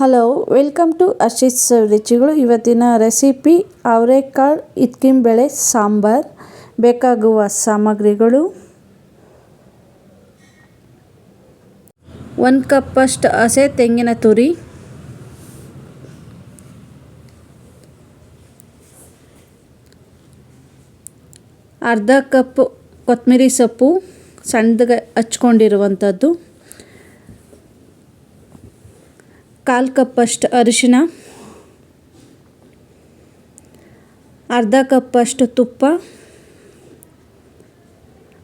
Hello, welcome to Harshi's ರುಚಿಗಳು. ಇವತ್ತಿನ recipe ಅವರೆಕಾಳು ಹಿತ್ಕಿಂಬೇಳೆ ಸಾಂಬಾರ್. ಬೇಕಾಗುವ ಸಾಮಗ್ರಿಗಳು: 1 ಕಪ್ಪಷ್ಟು ಹಸೆ ತೆಂಗಿನ ತುರಿ, ಅರ್ಧ ಕಪ್ ಕೊತ್ತಂಬರಿ ಸೊಪ್ಪು ಸಣ್ಣಗೆ ಹಚ್ಕೊಂಡಿರುವಂಥದ್ದು, 1/4 ಕಪ್ಪಷ್ಟು ಅರಿಶಿನ, ಅರ್ಧ ಕಪ್ಪಷ್ಟು ತುಪ್ಪ,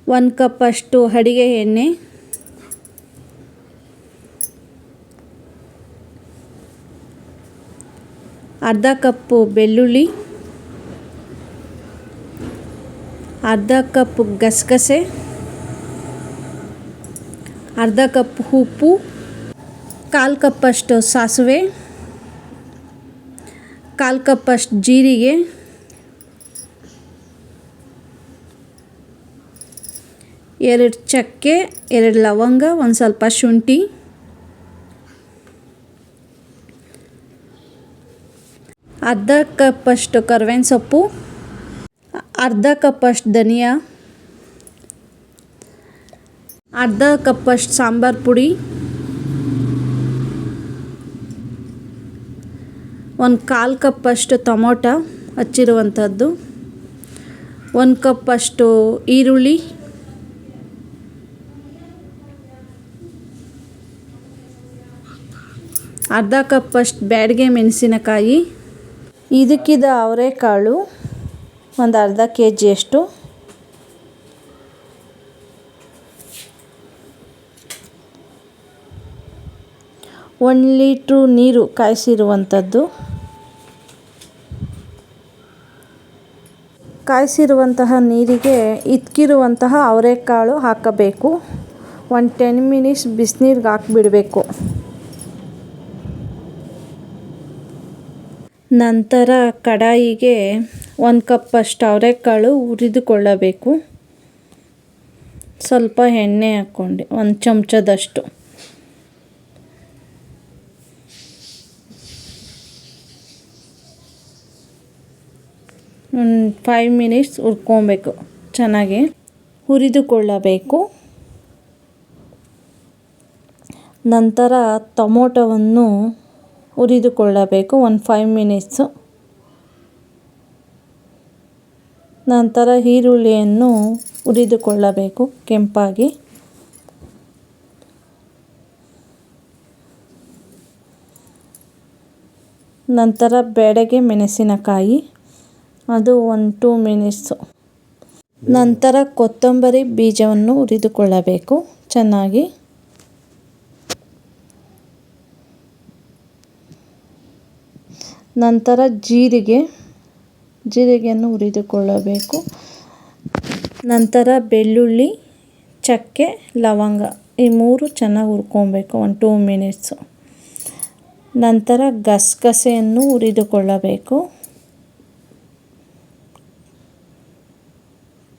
1 ಕಪ್ಪಷ್ಟು ಅಡಿಗೆ ಎಣ್ಣೆ, ಅರ್ಧ ಕಪ್ಪು ಬೆಳ್ಳುಳ್ಳಿ, ಅರ್ಧ ಕಪ್ ಗಸಗಸೆ, ಅರ್ಧ ಕಪ್ ಉಪ್ಪು, 1/4 ಕಪ್ಪಷ್ಟು ಸಾಸಿವೆ, 1/4 ಕಪ್ಪಷ್ಟು ಜೀರಿಗೆ, 2 ಚಕ್ಕೆ, 2 ಲವಂಗ, ಒಂದು ಸ್ವಲ್ಪ ಶುಂಠಿ, ಅರ್ಧ ಕಪ್ಪಷ್ಟು ಕರಿಬೇವಿನ ಸೊಪ್ಪು, ಅರ್ಧ ಕಪ್ಪಷ್ಟು ಧನಿಯಾ, ಅರ್ಧ ಕಪ್ಪಷ್ಟು ಸಾಂಬಾರು ಪುಡಿ, 1/4 ಕಪ್ಪಷ್ಟು ಟೊಮೊಟೊ ಹಚ್ಚಿರುವಂಥದ್ದು, 1 ಕಪ್ಪಷ್ಟು ಈರುಳ್ಳಿ, ಅರ್ಧ ಕಪ್ಪಷ್ಟು ಬ್ಯಾಡಗೆ ಮೆಣಸಿನಕಾಯಿ. ಇದಕ್ಕಿದ ಅವರೆಕಾಳು ಒಂದು ಅರ್ಧ kg. 1 ಲೀಟ್ರು ನೀರು ಕಾಯಿಸಿರುವಂಥದ್ದು. ಕಾಯಿಸಿರುವಂತಹ ನೀರಿಗೆ ಹಿತ್ಕಿರುವಂತಹ ಅವರೆಕಾಳು ಹಾಕಬೇಕು. 10 ಮಿನಿಟ್ಸ್ ಬಿಸಿನೀರಿಗೆ ಹಾಕಿಬಿಡಬೇಕು. ನಂತರ ಕಡಾಯಿಗೆ 1 ಕಪ್ಪಷ್ಟು ಅವರೆಕಾಳು ಹುರಿದುಕೊಳ್ಳಬೇಕು. ಸ್ವಲ್ಪ ಎಣ್ಣೆ ಹಾಕ್ಕೊಂಡು 1 ಚಮಚದಷ್ಟು. ಒಂದು 5 ಮಿನಿಟ್ಸ್ ಹುರ್ಕೊಬೇಕು. ಚೆನ್ನಾಗಿ ಹುರಿದುಕೊಳ್ಳಬೇಕು. ನಂತರ ಟೊಮೊಟೊವನ್ನು ಹುರಿದುಕೊಳ್ಳಬೇಕು 5 ಮಿನಿಟ್ಸು. ನಂತರ ಈರುಳ್ಳಿಯನ್ನು ಹುರಿದುಕೊಳ್ಳಬೇಕು ಕೆಂಪಾಗಿ. ನಂತರ ಬ್ಯಾಡಗೆ ಮೆಣಸಿನಕಾಯಿ, ಅದು 2 ಮಿನಿಟ್ಸು. ನಂತರ ಕೊತ್ತಂಬರಿ ಬೀಜವನ್ನು ಹುರಿದುಕೊಳ್ಳಬೇಕು ಚೆನ್ನಾಗಿ. ನಂತರ ಜೀರಿಗೆಯನ್ನು ಹುರಿದುಕೊಳ್ಳಬೇಕು. ನಂತರ ಬೆಳ್ಳುಳ್ಳಿ, ಚಕ್ಕೆ, ಲವಂಗ ಈ 3 ಚೆನ್ನಾಗಿ ಹುರ್ಕೊಬೇಕು 2 ಮಿನಿಟ್ಸು. ನಂತರ ಗಸಗಸೆಯನ್ನು ಹುರಿದುಕೊಳ್ಳಬೇಕು.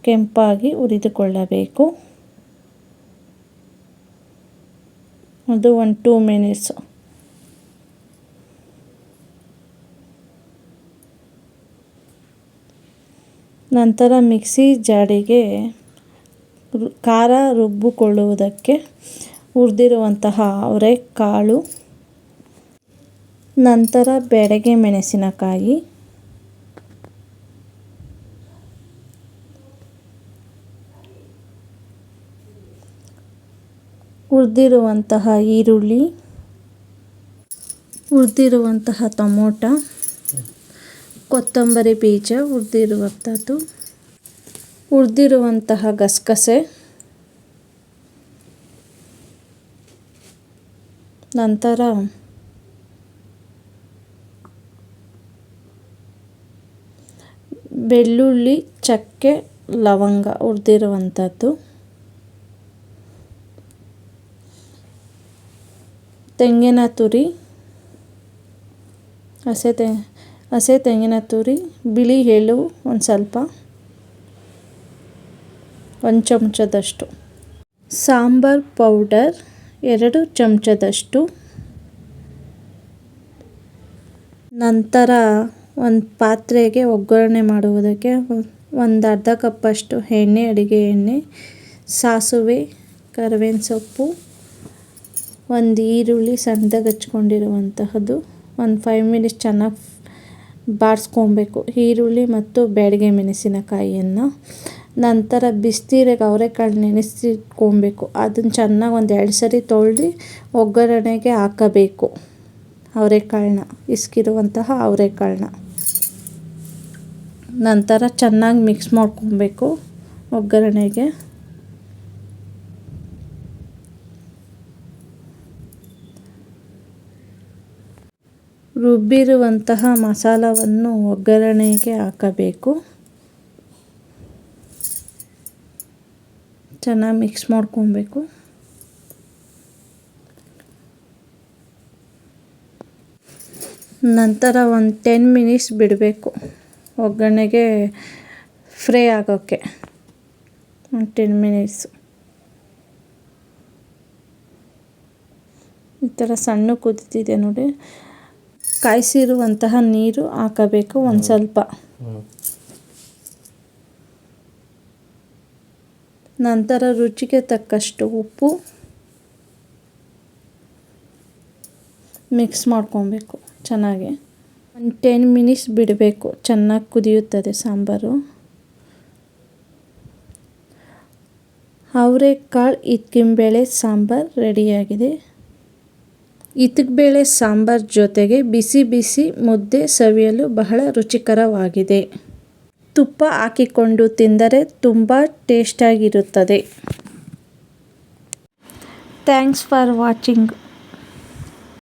ಕೆಂಪಾಗಿ ಹುರಿದುಕೊಳ್ಳಬೇಕು. ಅದು 2 ಮಿನಿಟ್ಸು. ನಂತರ ಮಿಕ್ಸಿ ಜಾಡಿಗೆ ಖಾರ ರುಬ್ಬಿಕೊಳ್ಳುವುದಕ್ಕೆ ಹುರಿದಿರುವಂತಹ ಅವರೆಕಾಳು, ನಂತರ ಬ್ಯಾಡಗೆ ಮೆಣಸಿನಕಾಯಿ, ಹುರಿದಿರುವಂತಹ ಈರುಳ್ಳಿ, ಹುರಿದಿರುವಂತಹ ಟೊಮೊಟೊ, ಕೊತ್ತಂಬರಿ ಬೀಜ ಹುರಿದಿರುವಂಥದ್ದು, ಹುರಿದಿರುವಂತಹ ಗಸಗಸೆ, ನಂತರ ಬೆಳ್ಳುಳ್ಳಿ, ಚಕ್ಕೆ, ಲವಂಗ ಹುರಿದಿರುವಂಥದ್ದು, ತೆಂಗಿನ ತುರಿ, ಹಸೆ ತೆಂಗಿನ ತುರಿ, ಬಿಳಿ ಎಳ್ಳು ಒಂದು ಸ್ವಲ್ಪ, 1 ಚಮಚದಷ್ಟು, ಸಾಂಬಾರ್ ಪೌಡರ್ 2 ಚಮಚದಷ್ಟು, ನಂತರ ಒಂದು ಪಾತ್ರೆಗೆ ಒಗ್ಗರಣೆ ಮಾಡುವುದಕ್ಕೆ ಒಂದು ಅರ್ಧ ಕಪ್ಪಷ್ಟು ಎಣ್ಣೆ, ಅಡಿಗೆ ಎಣ್ಣೆ, ಸಾಸಿವೆ, ಕರಿಬೇವಿನ ಸೊಪ್ಪು, ಒಂದು ಈರುಳ್ಳಿ ಸಣ್ಣದಾಗಿ ಹಚ್ಕೊಂಡಿರುವಂತಹದ್ದು, ಒಂದು 5 ಮಿನಿಟ್ಸ್ ಚೆನ್ನಾಗಿ ಬಾಡಿಸ್ಕೊಬೇಕು ಈರುಳ್ಳಿ ಮತ್ತು ಬ್ಯಾಡಗಿ ಮೆಣಸಿನಕಾಯಿಯನ್ನು. ನಂತರ ಬಿಸಿನೀರಿಗೆ ಅವರೆಕಾಳು ನೆನೆಸಿಟ್ಕೊಬೇಕು. ಅದನ್ನು ಚೆನ್ನಾಗಿ ಒಂದು 2 ಸರಿ ತೊಳೆದು ಒಗ್ಗರಣೆಗೆ ಹಾಕಬೇಕು. ಅವರೆಕಾಳನ್ನ, ಇಸ್ಕಿರುವಂತಹ ಅವರೆಕಾಳನ್ನ ನಂತರ ಚೆನ್ನಾಗಿ ಮಿಕ್ಸ್ ಮಾಡ್ಕೊಬೇಕು ಒಗ್ಗರಣೆಗೆ. ರುಬ್ಬಿರುವಂತಹ ಮಸಾಲವನ್ನು ಒಗ್ಗರಣೆಗೆ ಹಾಕಬೇಕು. ಚೆನ್ನಾಗಿ ಮಿಕ್ಸ್ ಮಾಡ್ಕೊಬೇಕು. ನಂತರ ಒಂದು 10 ಮಿನಿಟ್ಸ್ ಬಿಡಬೇಕು ಒಗ್ಗರಣೆಗೆ ಫ್ರೈ ಆಗೋಕ್ಕೆ. ಒಂದು 10 ಮಿನಿಟ್ಸ್ ಈ ಥರ ಸಣ್ಣ ಕುದೀತಿದೆ ನೋಡಿ. ಕಾಯಿಸಿರುವಂತಹ ನೀರು ಹಾಕಬೇಕು ಒಂದು ಸ್ವಲ್ಪ. ನಂತರ ರುಚಿಗೆ ತಕ್ಕಷ್ಟು ಉಪ್ಪು, ಮಿಕ್ಸ್ ಮಾಡ್ಕೊಬೇಕು ಚೆನ್ನಾಗಿ. ಒಂದು 10 ಮಿನಿಟ್ಸ್ ಬಿಡಬೇಕು, ಚೆನ್ನಾಗಿ ಕುದಿಯುತ್ತದೆ ಸಾಂಬಾರು. ಅವರೆಕಾಳು ಇತ್ತಿನಬೇಳೆ ಸಾಂಬಾರು ರೆಡಿಯಾಗಿದೆ. ಇತ್ತಿನಬೇಳೆ ಸಾಂಬಾರು ಜೊತೆಗೆ ಬಿಸಿ ಬಿಸಿ ಮುದ್ದೆ ಸವಿಯಲು ಬಹಳ ರುಚಿಕರವಾಗಿದೆ. ತುಪ್ಪ ಹಾಕಿಕೊಂಡು ತಿಂದರೆ ತುಂಬ ಟೇಸ್ಟಾಗಿರುತ್ತದೆ. Thanks for watching.